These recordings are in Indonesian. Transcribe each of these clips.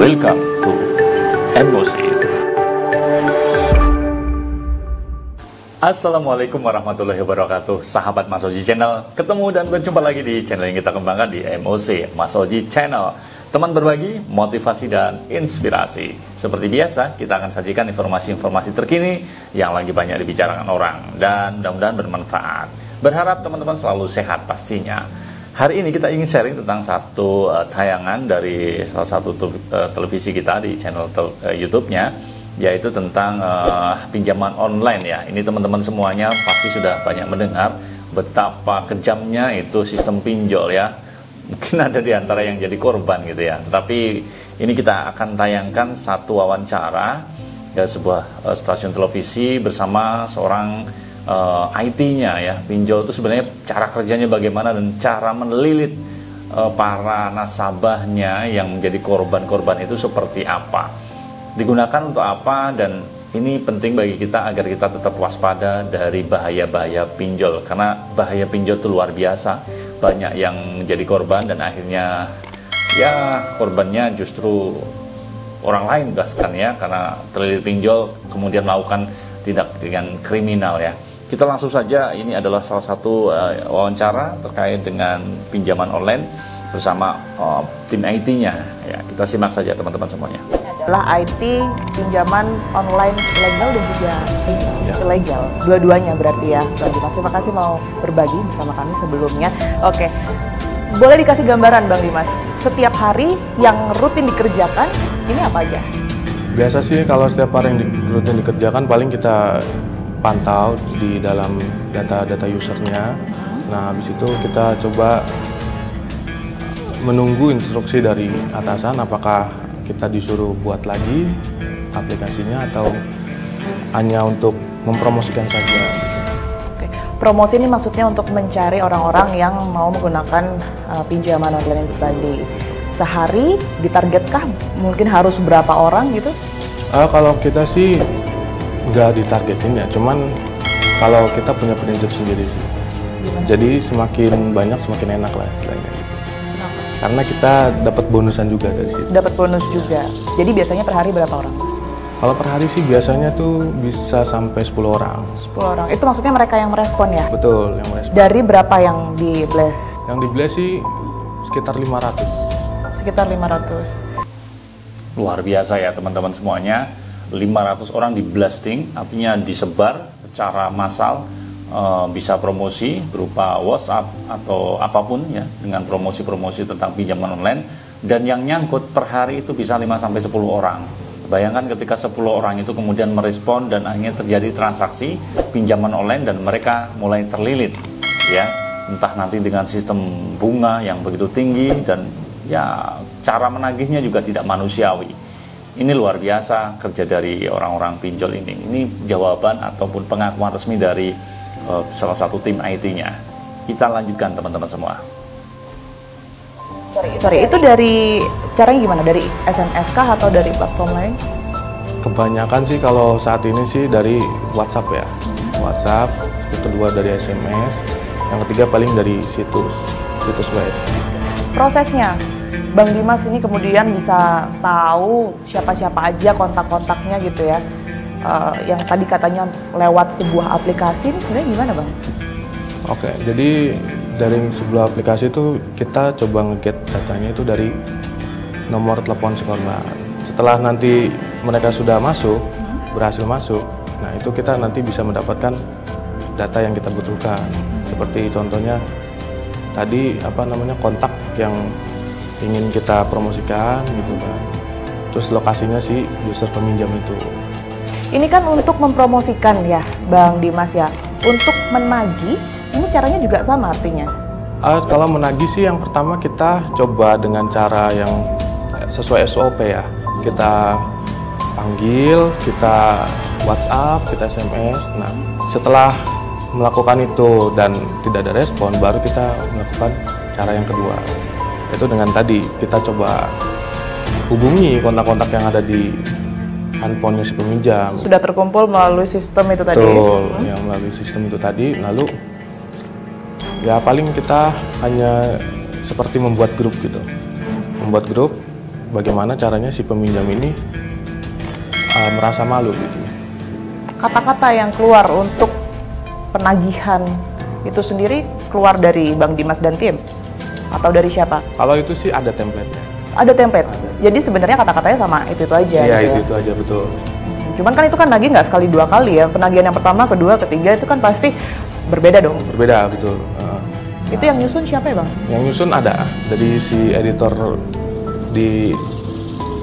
Welcome to MOC. Assalamualaikum warahmatullahi wabarakatuh, sahabat Mas Oji Channel. Ketemu dan berjumpa lagi di channel yang kita kembangkan di MOC, Mas Oji Channel. Teman berbagi, motivasi, dan inspirasi. Seperti biasa, kita akan sajikan informasi-informasi terkini yang lagi banyak dibicarakan orang. Dan mudah-mudahan bermanfaat. Berharap teman-teman selalu sehat pastinya. Hari ini kita ingin sharing tentang satu tayangan dari salah satu televisi kita di channel YouTube-nya, yaitu tentang pinjaman online ya. Ini teman-teman semuanya pasti sudah banyak mendengar betapa kejamnya itu sistem pinjol ya. Mungkin ada di antara yang jadi korban gitu ya. Tetapi ini kita akan tayangkan satu wawancara dari sebuah stasiun televisi bersama seorang IT-nya ya. Pinjol itu sebenarnya cara kerjanya bagaimana dan cara melilit para nasabahnya yang menjadi korban-korban itu seperti apa, digunakan untuk apa, dan ini penting bagi kita agar kita tetap waspada dari bahaya-bahaya pinjol, karena bahaya pinjol itu luar biasa. Banyak yang menjadi korban dan akhirnya ya korbannya justru orang lain bahkan ya, karena terlilit pinjol kemudian melakukan tindak dengan kriminal ya. Kita langsung saja, ini adalah salah satu wawancara terkait dengan pinjaman online bersama tim IT-nya ya. Kita simak saja teman-teman semuanya. Adalah IT, pinjaman online legal dan juga ilegal, dua-duanya berarti ya. Terima kasih mau berbagi bersama kami sebelumnya. Oke, boleh dikasih gambaran Bang Dimas, setiap hari yang rutin dikerjakan ini apa aja? Biasa sih kalau setiap hari yang rutin dikerjakan paling kita pantau di dalam data usernya. Nah, habis itu kita coba menunggu instruksi dari atasan, apakah kita disuruh buat lagi aplikasinya atau hanya untuk mempromosikan saja. Oke. Promosi ini maksudnya untuk mencari orang-orang yang mau menggunakan pinjaman online itu tadi. Sehari ditargetkah mungkin harus berapa orang gitu? Kalau kita sih nggak ditargetin ya, cuman kalau kita punya prinsip sendiri sih. Jadi semakin banyak semakin enak lah istilahnya gitu. Karena kita dapat bonusan juga dari situ. Dapat bonus juga. Jadi biasanya per hari berapa orang? Kalau per hari sih biasanya tuh bisa sampai 10 orang. 10 orang. Itu maksudnya mereka yang merespon ya? Betul, yang merespon. Dari berapa yang di blast? Yang di blast sih sekitar 500. Sekitar 500. Luar biasa ya teman-teman semuanya. 500 orang di blasting, artinya disebar secara massal, bisa promosi berupa WhatsApp atau apapun ya, dengan promosi-promosi tentang pinjaman online, dan yang nyangkut per hari itu bisa 5-10 orang. Bayangkan ketika 10 orang itu kemudian merespon dan akhirnya terjadi transaksi pinjaman online dan mereka mulai terlilit ya, entah nanti dengan sistem bunga yang begitu tinggi dan ya cara menagihnya juga tidak manusiawi. Ini luar biasa kerja dari orang-orang pinjol ini. Ini jawaban ataupun pengakuan resmi dari salah satu tim IT-nya. Kita lanjutkan teman-teman semua. Sorry, itu dari caranya gimana? Dari SMS kah atau dari platform lain? Kebanyakan sih kalau saat ini sih dari WhatsApp ya. WhatsApp, yang kedua dari SMS, yang ketiga paling dari situs web. Prosesnya, Bang Dimas ini kemudian bisa tahu siapa-siapa aja kontak-kontaknya gitu ya. Yang tadi katanya lewat sebuah aplikasi, ini sebenarnya gimana Bang? Oke, jadi dari sebuah aplikasi itu kita coba nge-get datanya itu dari nomor telepon si korban. Setelah nanti mereka sudah masuk, berhasil masuk, nah itu kita nanti bisa mendapatkan data yang kita butuhkan. Seperti contohnya tadi kontak yang ingin kita promosikan gitu kan. Terus lokasinya si user peminjam itu. Ini kan untuk mempromosikan ya Bang Dimas ya. Untuk menagih ini caranya juga sama artinya? Kalau menagih sih yang pertama kita coba dengan cara yang sesuai SOP ya. Kita panggil, kita WhatsApp, kita SMS. Nah, setelah melakukan itu dan tidak ada respon, baru kita melakukan cara yang kedua. Itu dengan tadi kita coba hubungi kontak-kontak yang ada di handphonenya si peminjam. Sudah terkumpul melalui sistem itu tadi? Betul, yang melalui sistem itu tadi. Lalu ya paling kita hanya seperti membuat grup gitu. Membuat grup, bagaimana caranya si peminjam ini merasa malu gitu. Kata-kata yang keluar untuk penagihan itu sendiri keluar dari Bang Dimas dan tim? Atau dari siapa? Kalau itu sih ada template-nya. Ada template? Jadi sebenarnya kata-katanya sama itu aja? Iya, gitu itu aja, betul. Cuman kan itu kan nagih nggak sekali dua kali ya, penagihan yang pertama, kedua, ketiga itu kan pasti berbeda dong? Berbeda, betul. Itu yang nyusun siapa ya Bang? Yang nyusun ada, dari si editor di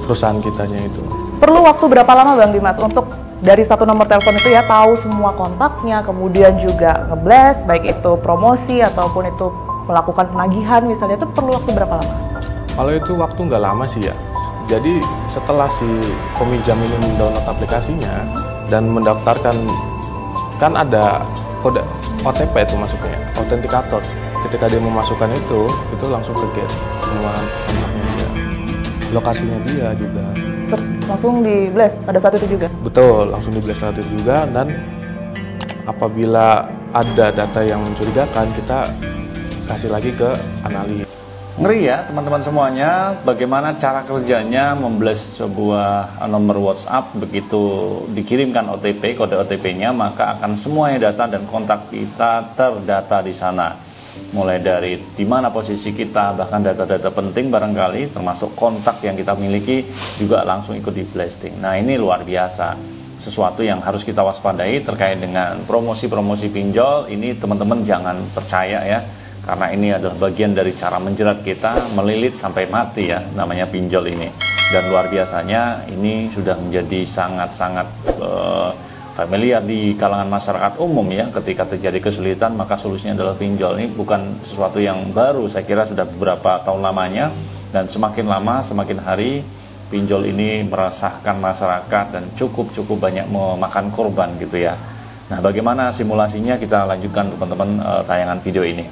perusahaan kitanya itu. Perlu waktu berapa lama Bang Dimas untuk dari satu nomor telepon itu ya tahu semua kontaknya, kemudian juga nge-blast, baik itu promosi ataupun itu melakukan penagihan misalnya, itu perlu waktu berapa lama? Kalau itu waktu nggak lama sih ya. Jadi setelah si peminjam ini mendownload aplikasinya dan mendaftarkan, kan ada kode OTP itu masuknya, autentikator. Ketika dia memasukkan itu langsung ke get semua kontaknya dia, lokasinya dia juga. Terus langsung di blast pada saat itu juga? Betul, langsung di blast saat itu juga, dan apabila ada data yang mencurigakan kita kasih lagi ke analis. Ngeri ya teman-teman semuanya, bagaimana cara kerjanya memblast sebuah nomor WhatsApp. Begitu dikirimkan OTP, kode OTP-nya, maka akan semuanya data dan kontak kita terdata di sana. Mulai dari di mana posisi kita, bahkan data-data penting barangkali, termasuk kontak yang kita miliki juga langsung ikut di blasting. Nah ini luar biasa, sesuatu yang harus kita waspadai terkait dengan promosi-promosi pinjol. Ini teman-teman jangan percaya ya, karena ini adalah bagian dari cara menjerat kita, melilit sampai mati ya, namanya pinjol ini. Dan luar biasanya ini sudah menjadi sangat-sangat familiar di kalangan masyarakat umum ya. Ketika terjadi kesulitan maka solusinya adalah pinjol. Ini bukan sesuatu yang baru, saya kira sudah beberapa tahun lamanya, dan semakin lama semakin hari pinjol ini meresahkan masyarakat dan cukup banyak memakan korban gitu ya. Nah bagaimana simulasinya, kita lanjutkan teman-teman tayangan video ini.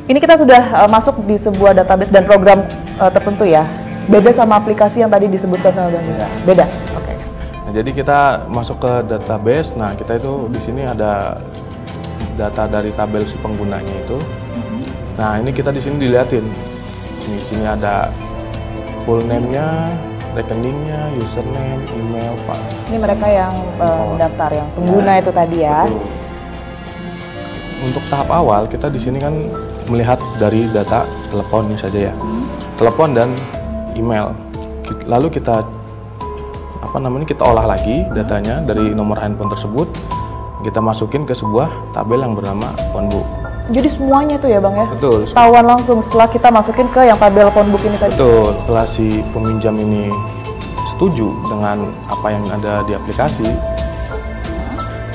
Ini kita sudah masuk di sebuah database dan program tertentu ya. Beda sama aplikasi yang tadi disebutkan sama Bang Dimas. Beda. Oke. Nah, jadi kita masuk ke database. Nah, kita itu di sini ada data dari tabel si penggunanya itu. Nah, ini kita di sini dilihatin. Di sini ada full name-nya, rekeningnya, username, email, Pak. Ini mereka yang mendaftar, yang pengguna itu tadi ya. Betul. Untuk tahap awal kita di sini kan melihat dari data teleponnya saja ya. Telepon dan email. Lalu kita kita olah lagi datanya dari nomor handphone tersebut, kita masukin ke sebuah tabel yang bernama phonebook. Jadi semuanya itu ya Bang ya? Betul. Ketahuan langsung setelah kita masukin ke yang tabel phonebook ini tadi? Betul. Setelah si peminjam ini setuju dengan apa yang ada di aplikasi,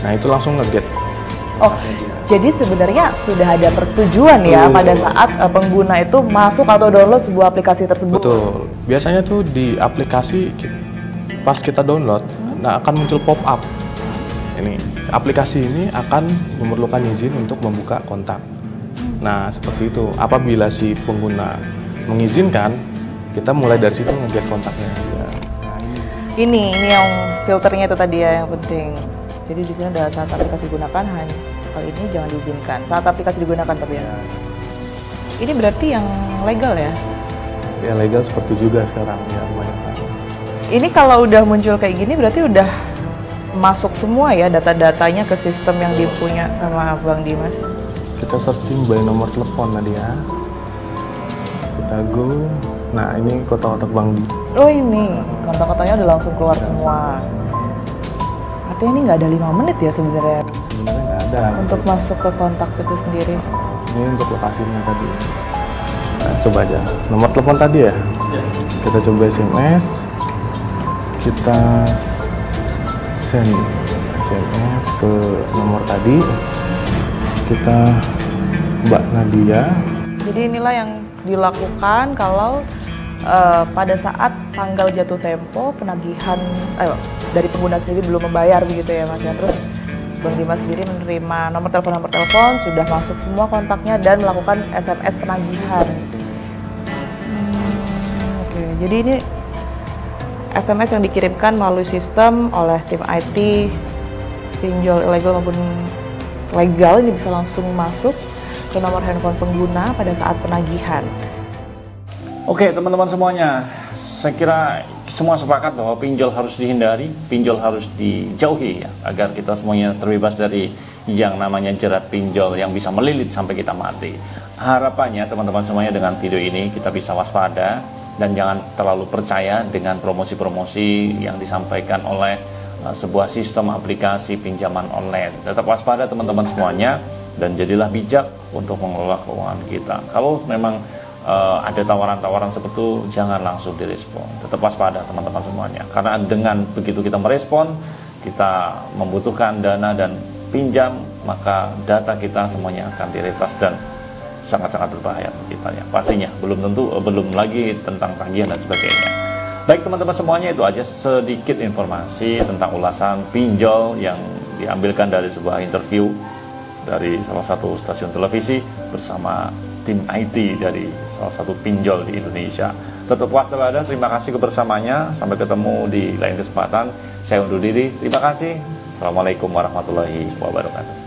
nah itu langsung nge-get. Oh, jadi sebenarnya sudah ada persetujuan ya pada saat pengguna itu masuk atau download sebuah aplikasi tersebut? Betul. Biasanya tuh di aplikasi pas kita download, nah akan muncul pop-up. Ini aplikasi ini akan memerlukan izin untuk membuka kontak. Nah seperti itu. Apabila si pengguna mengizinkan, kita mulai dari situ nge-get kontaknya. Ya. Ini yang filternya itu tadi ya yang penting. Jadi di sini ada saat aplikasi digunakan hanya kali ini jangan diizinkan. Saat aplikasi digunakan tapi ya. Ini berarti yang legal ya? Ya legal seperti juga sekarang ya banyak. Ini kalau udah muncul kayak gini berarti udah masuk semua ya data-datanya ke sistem yang dipunya sama Bang Dimas. Kita searching by nomor telepon tadi ya. Kita go. Nah ini kotak-kotak Bang Dimas. Oh ini kontak-kontaknya udah langsung keluar semua. Artinya ini nggak ada 5 menit ya sebenarnya? Sebenarnya nggak ada. Untuk masuk ke kontak itu sendiri. Ini untuk lokasinya tadi. Nah, coba aja nomor telepon tadi ya. Kita coba SMS. Kita send SMS ke nomor tadi. Kita Mbak Nadia. Jadi inilah yang dilakukan kalau pada saat tanggal jatuh tempo penagihan dari pengguna sendiri belum membayar begitu ya Mas ya. Terus Bang Dimas sendiri menerima nomor telepon sudah masuk semua kontaknya dan melakukan SMS penagihan. Oke, jadi ini SMS yang dikirimkan melalui sistem oleh tim IT pinjol ilegal maupun legal ini bisa langsung masuk ke nomor handphone pengguna pada saat penagihan. Oke, teman-teman semuanya, saya kira semua sepakat bahwa pinjol harus dihindari, pinjol harus dijauhi ya, agar kita semuanya terbebas dari yang namanya jerat pinjol yang bisa melilit sampai kita mati. Harapannya teman-teman semuanya dengan video ini kita bisa waspada dan jangan terlalu percaya dengan promosi-promosi yang disampaikan oleh sebuah sistem aplikasi pinjaman online. Tetap waspada teman-teman semuanya dan jadilah bijak untuk mengelola keuangan kita. Kalau memang ada tawaran-tawaran seperti itu, jangan langsung direspon. Tetap waspada teman-teman semuanya, karena dengan begitu kita merespon, kita membutuhkan dana dan pinjam, maka data kita semuanya akan diretas dan sangat-sangat berbahaya bagi kita ya. Pastinya belum lagi tentang tagihan dan sebagainya. Baik teman-teman semuanya, itu aja sedikit informasi tentang ulasan pinjol yang diambilkan dari sebuah interview dari salah satu stasiun televisi bersama tim IT dari salah satu pinjol di Indonesia. Tetap waspada, terima kasih kebersamanya. Sampai ketemu di lain kesempatan. Saya undur diri. Terima kasih. Assalamualaikum warahmatullahi wabarakatuh.